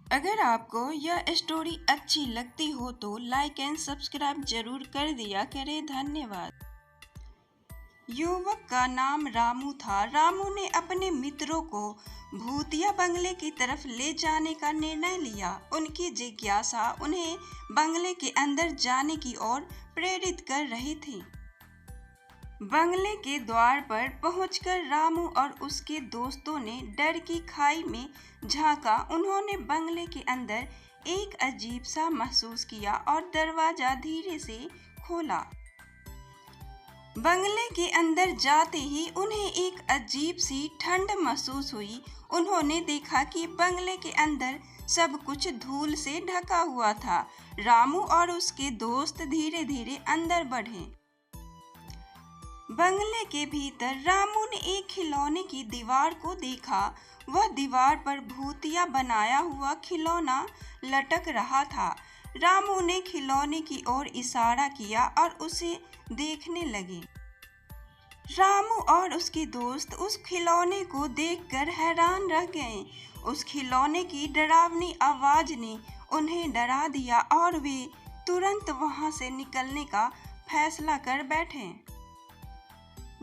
अगर आपको यह स्टोरी अच्छी लगती हो तो लाइक एंड सब्सक्राइब जरूर कर दिया करें। धन्यवाद। युवक का नाम रामू था। रामू ने अपने मित्रों को भूतिया बंगले की तरफ ले जाने का निर्णय लिया। उनकी जिज्ञासा उन्हें बंगले के अंदर जाने की ओर प्रेरित कर रही थी। बंगले के द्वार पर पहुंचकर रामू और उसके दोस्तों ने डर की खाई में झांका। उन्होंने बंगले के अंदर एक अजीब सा महसूस किया और दरवाजा धीरे से खोला। बंगले के अंदर जाते ही उन्हें एक अजीब सी ठंड महसूस हुई। उन्होंने देखा कि बंगले के अंदर सब कुछ धूल से ढका हुआ था। रामू और उसके दोस्त धीरे धीरे अंदर बढ़े। बंगले के भीतर रामू ने एक खिलौने की दीवार को देखा। वह दीवार पर भूतिया बनाया हुआ खिलौना लटक रहा था। रामू ने खिलौने की ओर इशारा किया और उसे देखने लगे। रामू और उसके दोस्त उस खिलौने को देखकर हैरान रह गए। उस खिलौने की डरावनी आवाज ने उन्हें डरा दिया और वे तुरंत वहां से निकलने का फैसला कर बैठे।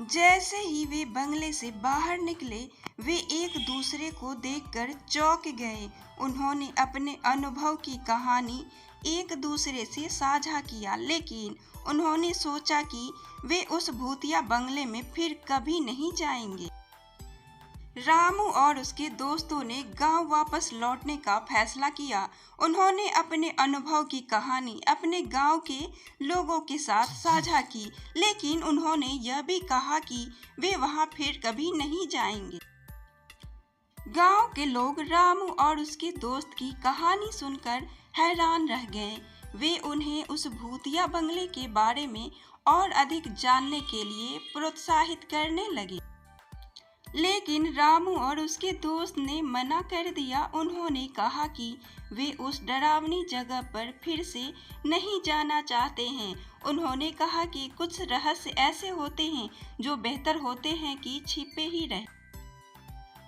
जैसे ही वे बंगले से बाहर निकले, वे एक दूसरे को देखकर चौंक गए। उन्होंने अपने अनुभव की कहानी एक दूसरे से साझा किया, लेकिन उन्होंने सोचा कि वे उस भूतिया बंगले में फिर कभी नहीं जाएंगे। रामू और उसके दोस्तों ने गांव वापस लौटने का फैसला किया। उन्होंने अपने अनुभव की कहानी अपने गांव के लोगों के साथ साझा की, लेकिन उन्होंने यह भी कहा कि वे वहां फिर कभी नहीं जाएंगे। गांव के लोग रामू और उसके दोस्त की कहानी सुनकर हैरान रह गए। वे उन्हें उस भूतिया बंगले के बारे में और अधिक जानने के लिए प्रोत्साहित करने लगे, लेकिन रामू और उसके दोस्त ने मना कर दिया। उन्होंने कहा कि वे उस डरावनी जगह पर फिर से नहीं जाना चाहते हैं। उन्होंने कहा कि कुछ रहस्य ऐसे होते हैं जो बेहतर होते हैं कि छिपे ही रहे।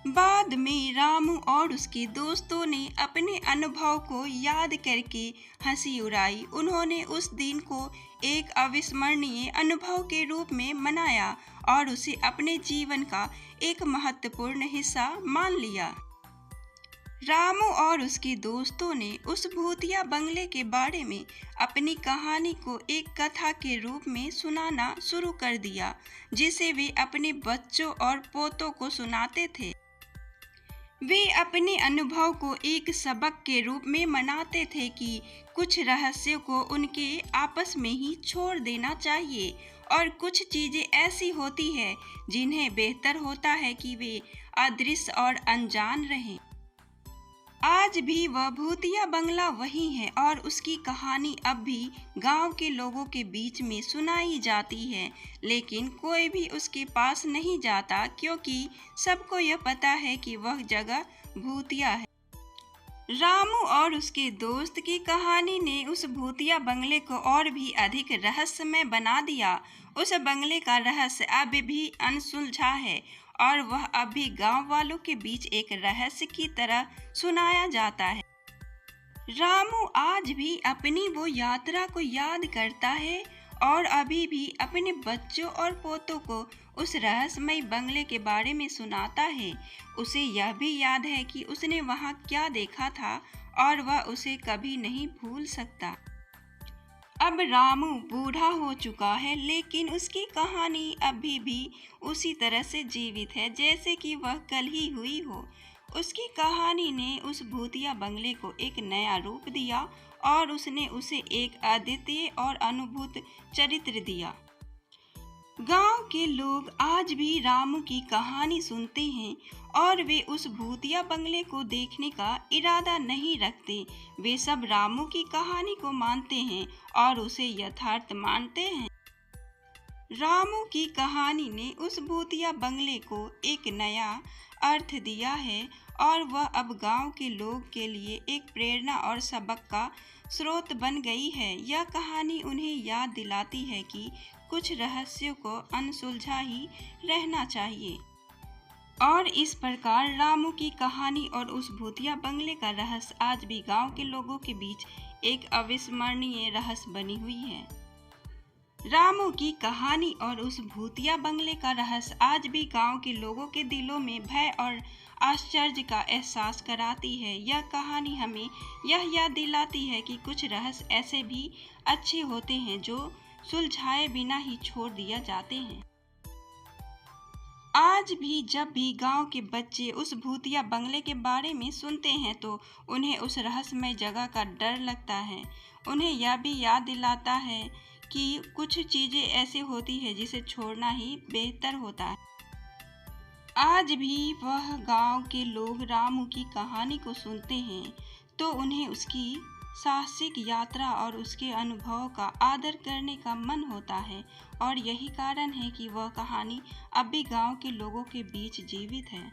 बाद में रामू और उसके दोस्तों ने अपने अनुभव को याद करके हंसी उड़ाई। उन्होंने उस दिन को एक अविस्मरणीय अनुभव के रूप में मनाया और उसे अपने जीवन का एक महत्वपूर्ण हिस्सा मान लिया। रामू और उसके दोस्तों ने उस भूतिया बंगले के बारे में अपनी कहानी को एक कथा के रूप में सुनाना शुरू कर दिया, जिसे वे अपने बच्चों और पोतों को सुनाते थे। वे अपने अनुभव को एक सबक के रूप में मनाते थे कि कुछ रहस्यों को उनके आपस में ही छोड़ देना चाहिए और कुछ चीजें ऐसी होती हैं जिन्हें बेहतर होता है कि वे अदृश्य और अनजान रहें। आज भी वह भूतिया बंगला वही है और उसकी कहानी अब भी गांव के लोगों के बीच में सुनाई जाती है, लेकिन कोई भी उसके पास नहीं जाता क्योंकि सबको यह पता है कि वह जगह भूतिया है। रामू और उसके दोस्त की कहानी ने उस भूतिया बंगले को और भी अधिक रहस्यमय बना दिया। उस बंगले का रहस्य अब भी अनसुलझा है और वह अब भी गांव वालों के बीच एक रहस्य की तरह सुनाया जाता है। रामू आज भी अपनी वो यात्रा को याद करता है और अभी भी अपने बच्चों और पोतों को उस रहस्यमय बंगले के बारे में सुनाता है। उसे यह भी याद है कि उसने वहां क्या देखा था और वह उसे कभी नहीं भूल सकता। अब रामू बूढ़ा हो चुका है, लेकिन उसकी कहानी अभी भी उसी तरह से जीवित है जैसे कि वह कल ही हुई हो। उसकी कहानी ने उस भूतिया बंगले को एक नया रूप दिया और उसने उसे एक अद्वितीय और अनुभूत चरित्र दिया। गांव के लोग आज भी रामू की कहानी सुनते हैं और वे उस भूतिया बंगले को देखने का इरादा नहीं रखते। वे सब रामू की कहानी को मानते हैं और उसे यथार्थ मानते हैं। रामू की कहानी ने उस भूतिया बंगले को एक नया अर्थ दिया है और वह अब गांव के लोग के लिए एक प्रेरणा और सबक का स्रोत बन गई है। यह कहानी उन्हें याद दिलाती है कि कुछ रहस्यों को अनसुलझा ही रहना चाहिए। और इस प्रकार रामू की कहानी और उस भूतिया बंगले का रहस्य आज भी गांव के लोगों के बीच एक अविस्मरणीय रहस्य बनी हुई है। रामू की कहानी और उस भूतिया बंगले का रहस्य आज भी गांव के लोगों के दिलों में भय और आश्चर्य का एहसास कराती है। यह कहानी हमें यह याद दिलाती है कि कुछ रहस्य ऐसे भी अच्छे होते हैं जो सुलझाए बिना ही छोड़ दिया जाते हैं। आज भी जब भी गांव के बच्चे उस भूतिया बंगले के बारे में सुनते हैं तो उन्हें उस रहस्यमय जगह का डर लगता है। उन्हें यह भी याद दिलाता है कि कुछ चीज़ें ऐसी होती है जिसे छोड़ना ही बेहतर होता है। आज भी वह गांव के लोग रामू की कहानी को सुनते हैं तो उन्हें उसकी साहसिक यात्रा और उसके अनुभव का आदर करने का मन होता है और यही कारण है कि वह कहानी अब भी गांव के लोगों के बीच जीवित है।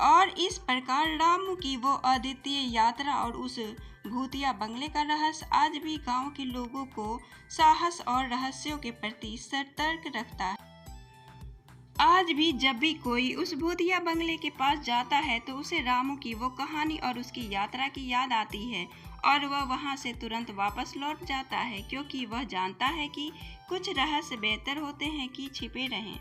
और इस प्रकार रामू की वो अद्वितीय यात्रा और उस भूतिया बंगले का रहस्य आज भी गांव के लोगों को साहस और रहस्यों के प्रति सतर्क रखता है। आज भी जब भी कोई उस भूतिया बंगले के पास जाता है तो उसे रामू की वो कहानी और उसकी यात्रा की याद आती है और वह वहां से तुरंत वापस लौट जाता है क्योंकि वह जानता है कि कुछ रहस्य बेहतर होते हैं कि छिपे रहें।